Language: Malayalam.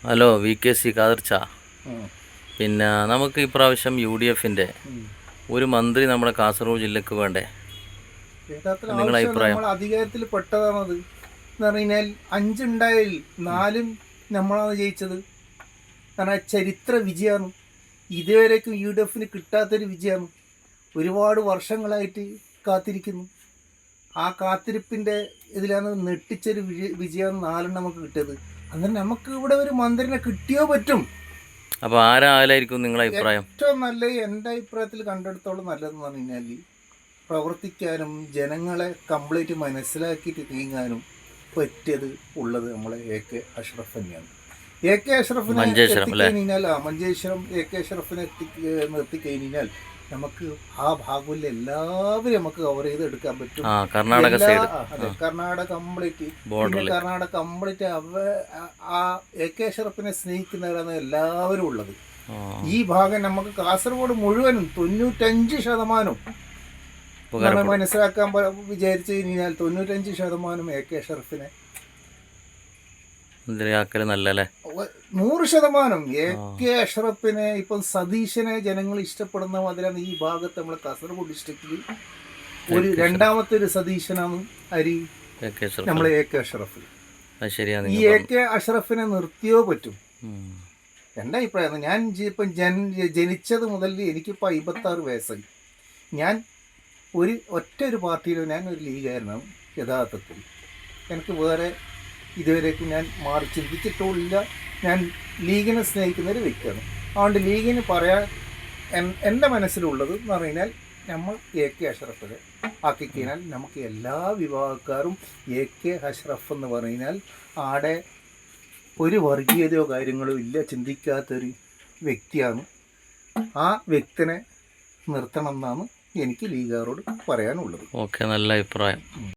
Hello VKC കാതിർച്ച. പിന്നെ നമുക്ക് ഇപ്രാവശ്യം UDFൻ്റെ ഒരു മന്ത്രി നമ്മുടെ കാസർഗോഡ് ജില്ലക്ക് വേണ്ടേ? നിങ്ങളുടെ അഭിപ്രായം? അധികാരത്തിൽ പെട്ടതാണത് എന്ന് പറഞ്ഞാൽ 5 ഉണ്ടായാൽ 4 നമ്മളാണ് ജയിച്ചത്. കാരണം ചരിത്ര വിജയമാണ്. ഇതുവരേക്കും UDFന് കിട്ടാത്തൊരു വിജയമാണ്. ഒരുപാട് വർഷങ്ങളായിട്ട് കാത്തിരിക്കുന്നു. ആ കാത്തിരിപ്പിൻ്റെ ഇതിലാണ് നെട്ടിച്ചൊരു വിജയമാണ് 4 നമുക്ക് കിട്ടിയത്. അങ്ങനെ നമുക്ക് ഇവിടെ ഒരു മന്ത്രിനെ കിട്ടിയോ പറ്റും. അപ്പോൾ ആരായിരിക്കും നിങ്ങളുടെ അഭിപ്രായം? ഏറ്റവും നല്ല എൻ്റെ അഭിപ്രായത്തിൽ കണ്ടെടുത്തോളം നല്ലതെന്ന് പറഞ്ഞു കഴിഞ്ഞാൽ പ്രവർത്തിക്കാനും ജനങ്ങളെ കംപ്ലീറ്റ് മനസ്സിലാക്കിയിട്ട് നീങ്ങാനും പറ്റിയത് ഉള്ളത് നമ്മളെ AK അഷ്റഫ് തന്നെയാണ്. AK അഷ്റഫിനെ എത്തിക്കഴിഞ്ഞാൽ മഞ്ചേശ്വരം AK അഷ്റഫിനെ നിർത്തിക്കഴിഞ്ഞാൽ നമുക്ക് ആ ഭാഗങ്ങളിൽ എല്ലാവരും നമുക്ക് കവർ ചെയ്ത് എടുക്കാൻ പറ്റും. കർണാടക കർണാടക കംപ്ലീറ്റ് ആ AK അഷ്റഫിനെ സ്നേഹിക്കുന്നവരാണ് എല്ലാവരും ഉള്ളത്. ഈ ഭാഗം നമുക്ക് കാസർഗോഡ് മുഴുവനും 95% മനസ്സിലാക്കാൻ വിചാരിച്ചു കഴിഞ്ഞാൽ 95% AK അഷ്റഫിനെ 100% AK അഷ്റഫിനെ. ഇപ്പം സതീശനെ ജനങ്ങൾ ഇഷ്ടപ്പെടുന്ന മാതിരിയാണ് ഈ ഭാഗത്ത് നമ്മളെ കാസർഗോഡ് ഡിസ്ട്രിക്റ്റിൽ ഒരു രണ്ടാമത്തെ ഒരു സതീശനാണ് നമ്മളെ AK അഷ്റഫ്. ഈ AK അഷ്റഫിനെ നിർത്തിയോ പറ്റും എൻ്റെ അഭിപ്രായം. ഞാൻ ഇപ്പം ജനിച്ചത് മുതൽ എനിക്കിപ്പോൾ 56 വയസ്സായി. ഞാൻ ഒറ്റ ഒരു പാർട്ടിയിലോ ഞാൻ ഒരു ലീഗുകാരനാണ് യഥാർത്ഥത്തിൽ. എനിക്ക് വേറെ ഇതുവരേക്കും ഞാൻ മാറി ചിന്തിച്ചിട്ടില്ല. ഞാൻ ലീഗിനെ സ്നേഹിക്കുന്ന ഒരു വ്യക്തിയാണ്. അതുകൊണ്ട് ലീഗിന് പറയാൻ എൻ്റെ മനസ്സിലുള്ളത് എന്ന് പറഞ്ഞാൽ നമ്മൾ AK അഷ്റഫിനെ ആക്കിക്കഴിഞ്ഞാൽ നമുക്ക് എല്ലാ വിഭാഗക്കാരും AK അഷ്റഫ് എന്ന് പറഞ്ഞാൽ ആടെ ഒരു വർഗീയതയോ കാര്യങ്ങളോ ഇല്ല, ചിന്തിക്കാത്തൊരു വ്യക്തിയാണ്. ആ വ്യക്തിനെ നിർത്തണം എന്നാണ് എനിക്ക് ലീഗുകാരോട് പറയാനുള്ളത്. ഓക്കെ, നല്ല അഭിപ്രായം.